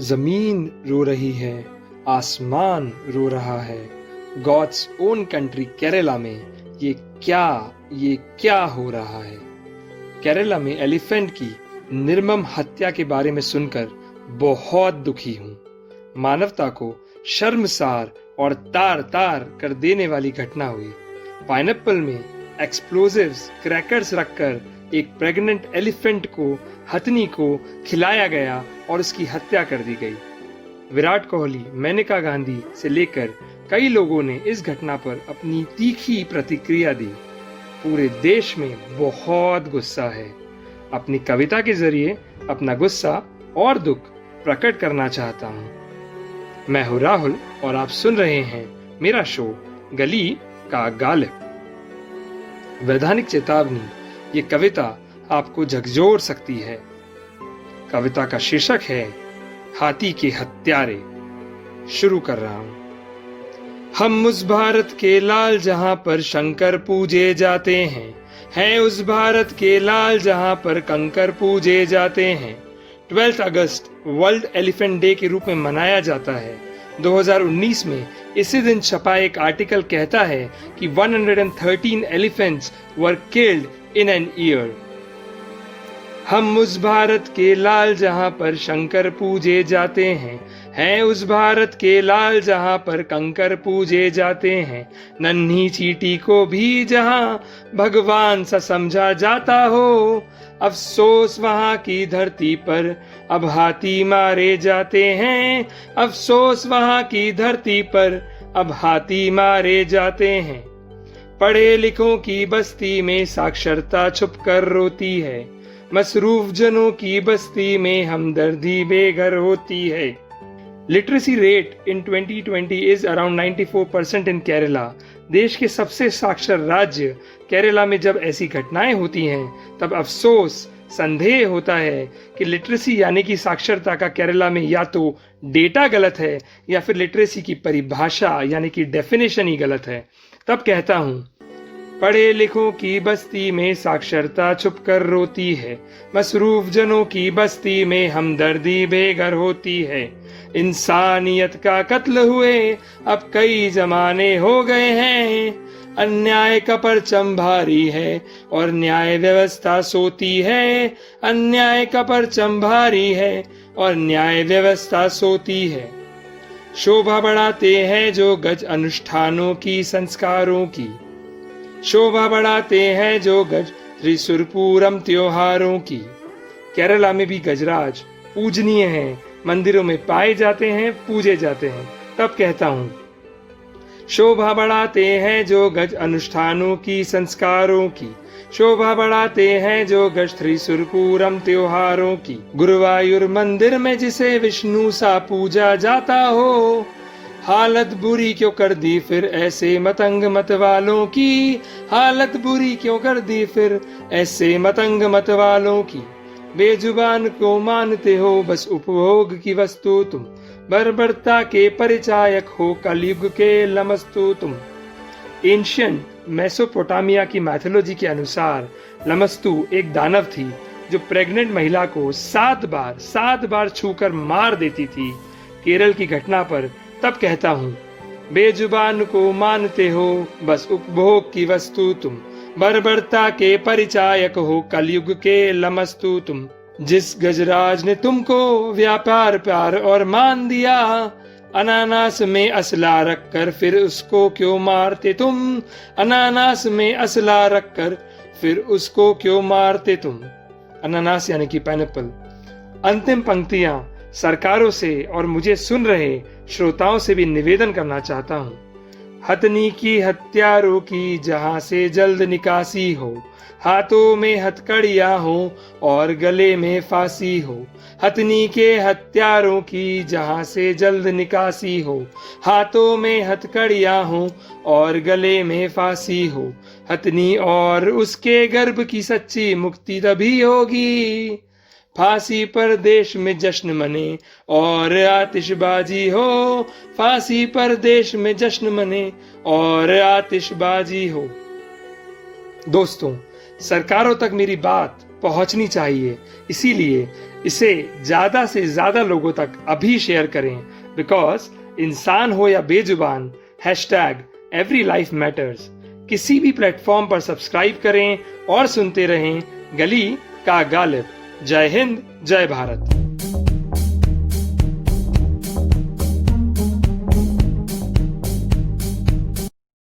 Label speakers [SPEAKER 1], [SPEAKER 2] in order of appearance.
[SPEAKER 1] जमीन रो रही है, आसमान रो रहा है। गॉड्स ओन कंट्री केरला में ये क्या हो रहा है। केरला में एलिफेंट की निर्मम हत्या के बारे में सुनकर बहुत दुखी हूँ। मानवता को शर्मसार और तार तार कर देने वाली घटना हुई। पाइनएप्पल में एक्सप्लोजिव्स क्रैकर्स रखकर एक प्रेग्नेंट एलिफेंट को हथनी को खिलाया गया और उसकी हत्या कर दी गई। विराट कोहली, मेनका गांधी से लेकर कई लोगों ने इस घटना पर अपनी तीखी प्रतिक्रिया दी। पूरे देश में बहुत गुस्सा है। अपनी कविता के जरिए अपना गुस्सा और दुख प्रकट करना चाहता हूँ। मैं हूँ राहुल और आप सुन रहे हैं मेरा शो गली का गालिब। वैधानिक चेतावनी, ये कविता आपको झकझोर सकती है। कविता का शीर्षक है हाथी के हत्यारे। शुरू कर रहा हूं। हम उस भारत के लाल जहां पर शंकर पूजे जाते हैं उस भारत के लाल जहां पर कंकर पूजे जाते हैं। 12 अगस्त वर्ल्ड एलिफेंट डे के रूप में मनाया जाता है। 2019 में इसी दिन छपा एक आर्टिकल कहता है कि 113 elephants were killed in an year. हम उस भारत के लाल जहां पर शंकर पूजे जाते हैं उस भारत के लाल जहां पर कंकर पूजे जाते हैं। नन्ही चींटी को भी जहां भगवान सा समझा जाता हो, अफसोस वहां की धरती पर अब हाथी मारे जाते हैं। अफसोस वहां की धरती पर अब हाथी मारे जाते हैं। पढ़े लिखों की बस्ती में साक्षरता छुप कर रोती है। मसरूफ जनों की बस्ती में हमदर्दी बेघर होती है। Literacy rate in 2020 is around 94% इन केरला। देश के सबसे साक्षर राज्य केरला में जब ऐसी घटनाएं होती हैं तब अफसोस, संदेह होता है कि लिटरेसी यानी कि साक्षरता का केरला में या तो डेटा गलत है या फिर लिटरेसी की परिभाषा यानी कि डेफिनेशन ही गलत है। तब कहता हूं, पढ़े लिखों की बस्ती में साक्षरता छुप कर रोती है। मसरूफ जनों की बस्ती में हमदर्दी बेघर होती है। इंसानियत का कत्ल हुए अब कई जमाने हो गए हैं। अन्याय का परचम भारी है और न्याय व्यवस्था सोती है। अन्याय का परचम भारी है और न्याय व्यवस्था सोती है। शोभा बढ़ाते हैं जो गज अनुष्ठानों की, संस्कारों की। शोभा बढ़ाते हैं जो गज त्रिशूरपूरम त्योहारों की। केरला में भी गजराज पूजनीय हैं, मंदिरों में पाए जाते हैं, पूजे जाते हैं। तब कहता हूं, शोभा बढ़ाते हैं जो गज अनुष्ठानों की, संस्कारों की। शोभा बढ़ाते हैं जो गज त्रिशूरपूरम त्योहारों की। गुरुवायूर मंदिर में जिसे विष्णु सा पूजा जाता हो, हालत बुरी क्यों कर दी फिर ऐसे मतंग मत वालों की। हालत बुरी क्यों कर दी फिर ऐसे मतंग मत वालों की। बेजुबान को मानते हो बस उपभोग की वस्तु तुम। बर्बरता के परिचायक हो कलयुग के लमस्तु तुम। एंशियंट मेसोपोटामिया की मैथोलॉजी के अनुसार लमस्तु एक दानव थी जो प्रेग्नेंट महिला को 7 बार छूकर मार देती थी। केरल की घटना पर तब कहता हूँ, बेजुबान को मानते हो बस उपभोग की वस्तु तुम। बर्बरता के परिचायक हो कलयुग के लमस्तु तुम। जिस गजराज ने तुमको व्यापार प्यार और मान दिया, अनानास में असला रखकर फिर उसको क्यों मारते तुम। अनानास में असला रखकर फिर उसको क्यों मारते तुम। अनानास यानी कि पाइनएप्पल। अंतिम पंक्तियां सरकारों से और मुझे सुन रहे श्रोताओं से भी निवेदन करना चाहता हूँ। हथनी की हत्यारों की जहां से जल्द निकासी हो। हाथों में हथकड़ियां हो और गले में फांसी हो। हथनी के हत्यारों की जहां से जल्द निकासी हो। हाथों में हथकड़ियां हो और गले में फांसी हो। हथनी और उसके गर्भ की सच्ची मुक्ति तभी होगी। फांसी पर देश में जश्न मने और आतिशबाजी हो। फांसी पर देश में जश्न मने और आतिशबाजी हो। दोस्तों, सरकारों तक मेरी बात पहुंचनी चाहिए। इसीलिए इसे ज्यादा से ज्यादा लोगों तक अभी शेयर करें, बिकॉज इंसान हो या बेजुबान, #every life matters। किसी भी प्लेटफॉर्म पर सब्सक्राइब करें और सुनते रहें गली का गालिब। जय हिंद, जय भारत।